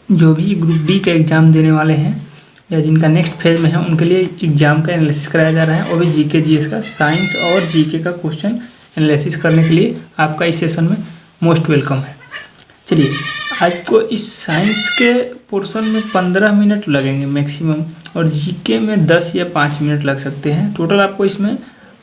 जो भी group D का एग्ज़ाम देने वाले हैं या जिनका नेक्स्ट फेज में है उनके लिए एग्ज़ाम का एनालिसिस कराया जा रहा है, और भी जीके जीएस का, साइंस और जीके का क्वेश्चन एनालिसिस करने के लिए आपका इस सेशन में मोस्ट वेलकम है। चलिए, आज को इस साइंस के पोर्शन में 15 मिनट लगेंगे मैक्सिमम, और जीके में 10 या 5 मिनट लग सकते हैं। टोटल आपको इसमें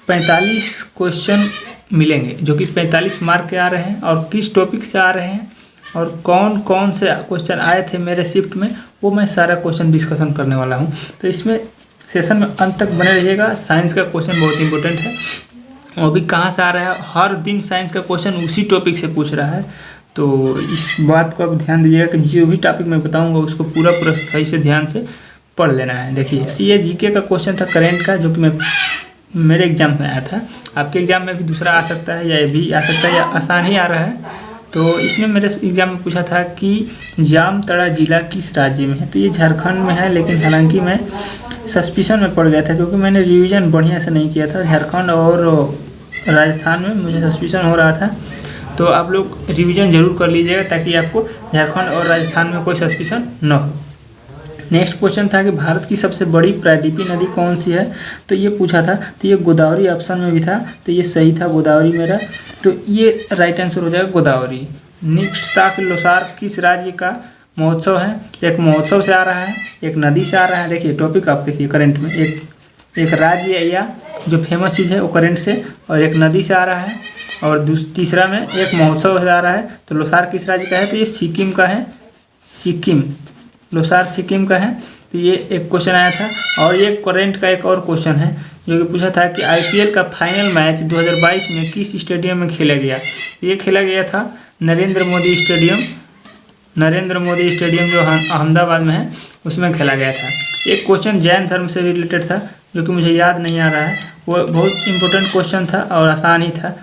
45 क्वेश्चन मिलेंगे, जो कि 45 मार्क के आ रहे हैं, और किस टॉपिक से आ रहे हैं और कौन कौन से क्वेश्चन आए थे मेरे शिफ्ट में, वो मैं सारा क्वेश्चन डिस्कशन करने वाला हूँ। तो इसमें सेशन में अंत तक बने रहिएगा। साइंस का क्वेश्चन बहुत इंपॉर्टेंट है, वो भी कहाँ से आ रहा है, हर दिन साइंस का क्वेश्चन उसी टॉपिक से पूछ रहा है। तो इस बात को आप ध्यान दीजिएगा कि जो भी टॉपिक मैं बताऊँगा उसको पूरा सही से ध्यान से पढ़ लेना है। देखिए, ये जीके का क्वेश्चन था करेंट का, जो कि मेरे एग्जाम में आया था। आपके एग्जाम में भी दूसरा आ सकता है, या ये भी आ सकता है, या आसान ही आ रहा है। तो इसमें मेरे एग्जाम में पूछा था कि जामताड़ा जिला किस राज्य में है। तो ये झारखंड में है, लेकिन हालांकि मैं सस्पिशन में पड़ गया था क्योंकि मैंने रिवीजन बढ़िया से नहीं किया था। झारखंड और राजस्थान में मुझे सस्पिशन हो रहा था। तो आप लोग रिवीजन ज़रूर कर लीजिएगा ताकि आपको झारखंड और राजस्थान में कोई सस्पिशन न हो। नेक्स्ट क्वेश्चन था कि भारत की सबसे बड़ी प्रायद्वीपीय नदी कौन सी है। तो ये पूछा था, तो ये गोदावरी ऑप्शन में भी था, तो ये सही था गोदावरी मेरा, तो ये राइट आंसर हो जाएगा गोदावरी। नेक्स्ट था कि लोसार किस राज्य का महोत्सव है। एक महोत्सव से आ रहा है, एक नदी से आ रहा है। देखिए टॉपिक आप देखिए करंट में, एक राज्य या जो फेमस चीज़ है वो करंट से, और एक नदी से आ रहा है, और तीसरा में एक महोत्सव से आ रहा है। तो लोसार किस राज्य का है, तो ये सिक्किम का है, सिक्किम, लोसार सिक्किम का है। तो ये एक क्वेश्चन आया था। और ये करंट का एक और क्वेश्चन है जो कि पूछा था कि आईपीएल का फाइनल मैच 2022 में किस स्टेडियम में खेला गया। ये खेला गया था नरेंद्र मोदी स्टेडियम, नरेंद्र मोदी स्टेडियम जो अहमदाबाद में है उसमें खेला गया था। एक क्वेश्चन जैन धर्म से रिलेटेड था जो कि मुझे याद नहीं आ रहा है, वो बहुत इंपॉर्टेंट क्वेश्चन था और आसान ही था।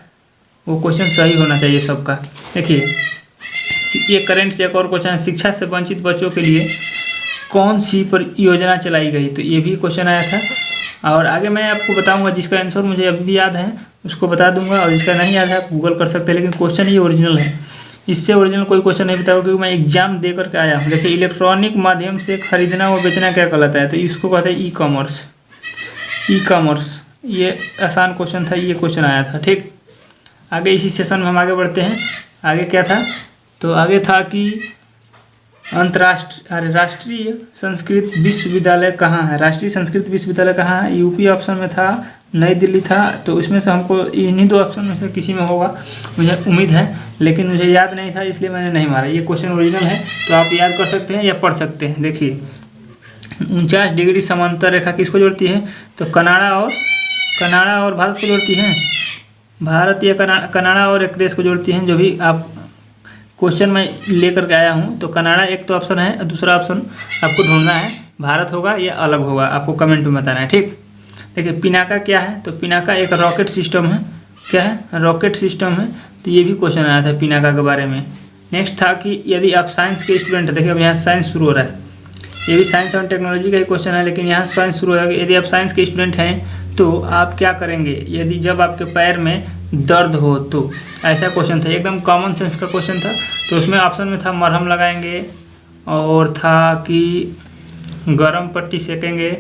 वो क्वेश्चन सही होना चाहिए सबका। देखिए, ये करंट से एक और क्वेश्चन है, शिक्षा से वंचित बच्चों के लिए कौन सी योजना चलाई गई। तो ये भी क्वेश्चन आया था। और आगे मैं आपको बताऊंगा, जिसका आंसर मुझे अभी भी याद है उसको बता दूंगा, और जिसका नहीं याद है आप गूगल कर सकते हैं। लेकिन क्वेश्चन ये ओरिजिनल है, इससे ओरिजिनल कोई क्वेश्चन नहीं बताऊंगा क्योंकि मैं एग्जाम दे करके आया हूँ। देखिए, इलेक्ट्रॉनिक माध्यम से खरीदना व बेचना क्या कहलाता है। तो इसको कहते हैं ई कॉमर्स, ई कॉमर्स। ये आसान क्वेश्चन था, ये क्वेश्चन आया था। ठीक, आगे इसी सेशन में हम आगे बढ़ते हैं। आगे क्या था, तो आगे था कि राष्ट्रीय संस्कृत विश्वविद्यालय कहाँ है। राष्ट्रीय संस्कृत विश्वविद्यालय कहाँ है, यूपी ऑप्शन में था, नई दिल्ली था। तो उसमें से हमको इन्हीं दो ऑप्शन में से किसी में होगा मुझे उम्मीद है, लेकिन मुझे याद नहीं था इसलिए मैंने नहीं मारा। ये क्वेश्चन ओरिजिनल है, तो आप याद कर सकते हैं या पढ़ सकते हैं। देखिए, 49 डिग्री समांतर रेखा किसको जोड़ती है, तो कनाडा और भारत को जोड़ती है। भारत या कनाडा और एक देश को जोड़ती हैं, जो भी आप क्वेश्चन में लेकर के आया हूँ। तो कनाडा एक तो ऑप्शन है, दूसरा ऑप्शन आपको ढूंढना है, भारत होगा या अलग होगा, आपको कमेंट में बताना है। ठीक, देखिए पिनाका क्या है, तो पिनाका एक रॉकेट सिस्टम है। क्या है, रॉकेट सिस्टम है। तो ये भी क्वेश्चन आया था पिनाका के बारे में। नेक्स्ट था कि यदि आप साइंस के स्टूडेंट, देखिए अब यहाँ साइंस शुरू हो रहा है, ये भी साइंस और टेक्नोलॉजी का ही क्वेश्चन है, लेकिन यहाँ साइंस शुरू हो रहा है। यदि आप साइंस के स्टूडेंट हैं तो आप क्या करेंगे यदि जब आपके पैर में दर्द हो। तो ऐसा क्वेश्चन था, एकदम कॉमन सेंस का क्वेश्चन था। तो उसमें ऑप्शन में था मरहम लगाएंगे, और था कि गरम पट्टी सेकेंगे,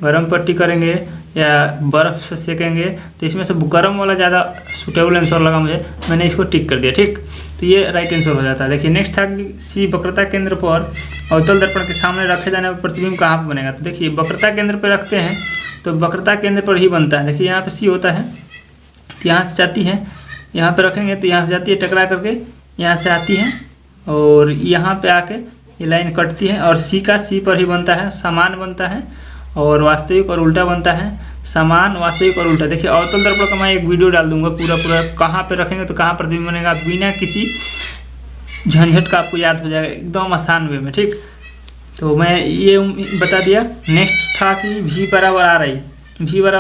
गरम पट्टी करेंगे, या बर्फ़ से सेकेंगे। तो इसमें से गरम वाला ज़्यादा सुटेबल आंसर लगा मुझे, मैंने इसको टिक कर दिया। ठीक, तो ये राइट आंसर हो जाता है। देखिए नेक्स्ट था कि सी वक्रता केंद्र पर अवतल दर्पण के सामने रखे जाने पर प्रतिबिंब कहाँ पर बनेगा। तो देखिए वक्रता केंद्र पर रखते हैं तो वक्रता केंद्र पर ही बनता है। देखिए यहाँ पे सी होता है, तो यहाँ से जाती है, यहाँ पे रखेंगे तो यहाँ से जाती है टकरा करके, यहाँ से आती है और यहाँ पे आके ये लाइन कटती है, और सी का सी पर ही बनता है, समान बनता है, और वास्तविक और उल्टा बनता है, समान, वास्तविक और उल्टा। देखिए अवतल दर्पण का मैं एक वीडियो डाल दूंगा पूरा कहाँ पे रखेंगे तो कहाँ प्रतिबिंब बनेगा, बिना किसी झंझट का आपको याद हो जाएगा एकदम आसान वे में। ठीक, तो मैं ये बता दिया। नेक्स्ट था कि V बराबर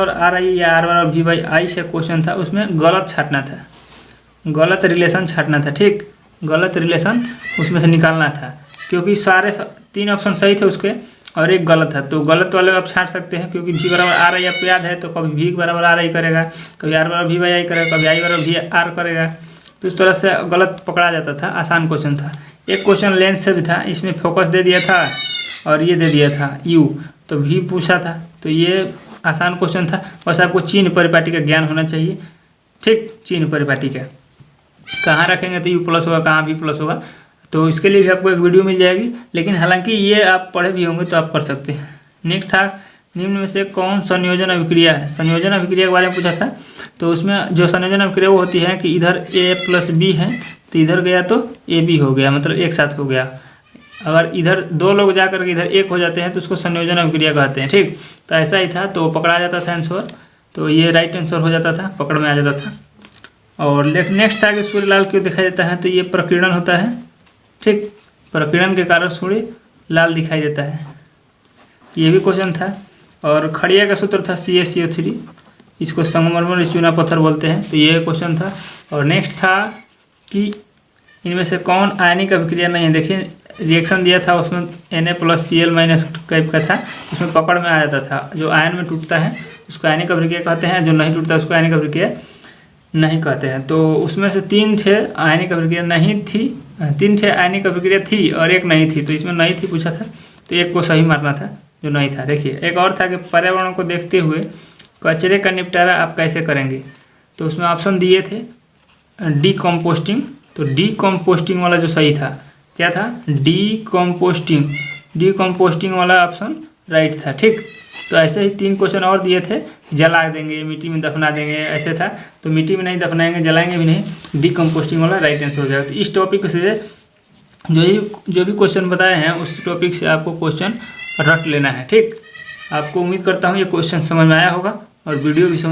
आर आई या R बराबर V बाई आई से क्वेश्चन था, उसमें गलत छाटना था, गलत रिलेशन छाटना था। ठीक, गलत रिलेशन उसमें से निकालना था, क्योंकि सारे 3 ऑप्शन सही थे उसके और एक गलत है। तो गलत वाले आप छाट सकते हैं, क्योंकि V बराबर आर आई आपको याद है, तो कभी V बराबर आर आई करेगा, कभी R बराबर V बाई आई करेगा, कभी I बराबर V आर करेगा। तो इस तरह से गलत पकड़ा जाता था, आसान क्वेश्चन था। एक क्वेश्चन लेंथ से भी था, इसमें फोकस दे दिया था और ये दे दिया था यू, तो भी पूछा था। तो ये आसान क्वेश्चन था, बस आपको चिन्ह परिपाटी का ज्ञान होना चाहिए। ठीक, चिन्ह परिपाटी का कहाँ रखेंगे तो यू प्लस होगा, कहाँ भी प्लस होगा, तो इसके लिए भी आपको एक वीडियो मिल जाएगी। लेकिन हालांकि ये आप पढ़े भी होंगे तो आप कर सकते हैं। नेक्स्ट था, निम्न में से कौन संयोजन अभिक्रिया है। संयोजन अभिक्रिया के बारे में पूछा था। तो उसमें जो संयोजन अभिक्रिया वो होती है कि इधर ए प्लस बी है तो इधर गया तो ए बी हो गया, मतलब एक साथ हो गया। अगर इधर दो लोग जा करके इधर एक हो जाते हैं तो उसको संयोजन अभिक्रिया कहते हैं। ठीक, तो ऐसा ही था, तो पकड़ा जाता था आंसर, तो ये राइट आंसर हो जाता था, पकड़ में आ जाता था। और नेक्स्ट था कि सूर्य लाल क्यों दिखाई देता है, तो ये प्रकीर्णन होता है। ठीक, प्रकीर्णन के कारण सूर्य लाल दिखाई देता है, ये भी क्वेश्चन था। और खड़िया का सूत्र था CaCO3, इसको संगमरमर चूना पत्थर बोलते हैं, तो ये क्वेश्चन था। और नेक्स्ट था कि इनमें से कौन आयनिक अभिक्रिया नहीं है। देखिए रिएक्शन दिया था उसमें Na+Cl- टाइप का था, उसमें पकड़ में आ जाता था। जो आयन में टूटता है उसको आयनिक अभिक्रिया कहते हैं, जो नहीं टूटता उसको आयनिक अभिक्रिया नहीं कहते हैं। तो उसमें से 3 थे आयनिक अभिक्रिया नहीं थी, 3 थे आयनिक अभिक्रिया थी और एक नहीं थी, तो इसमें नहीं थी पूछा था, तो एक को सही मारना था जो नहीं था। देखिए एक और था कि पर्यावरण को देखते हुए कचरे का निपटारा आप कैसे करेंगे, तो उसमें ऑप्शन दिए थे डीकम्पोस्टिंग, तो डीकम्पोस्टिंग वाला जो सही था क्या था, डीकम्पोस्टिंग वाला ऑप्शन राइट था। ठीक, तो ऐसे ही 3 क्वेश्चन और दिए थे, जला देंगे, मिट्टी में दफना देंगे, ऐसे था। तो मिट्टी में नहीं दफनाएंगे, जलाएंगे भी नहीं, डीकम्पोस्टिंग वाला राइट आंसर हो जाएगा। तो इस टॉपिक से जो भी क्वेश्चन बताए हैं उस टॉपिक से आपको क्वेश्चन रट लेना है। ठीक, आपको उम्मीद करता हूँ ये क्वेश्चन समझ में आया होगा और वीडियो भी समझ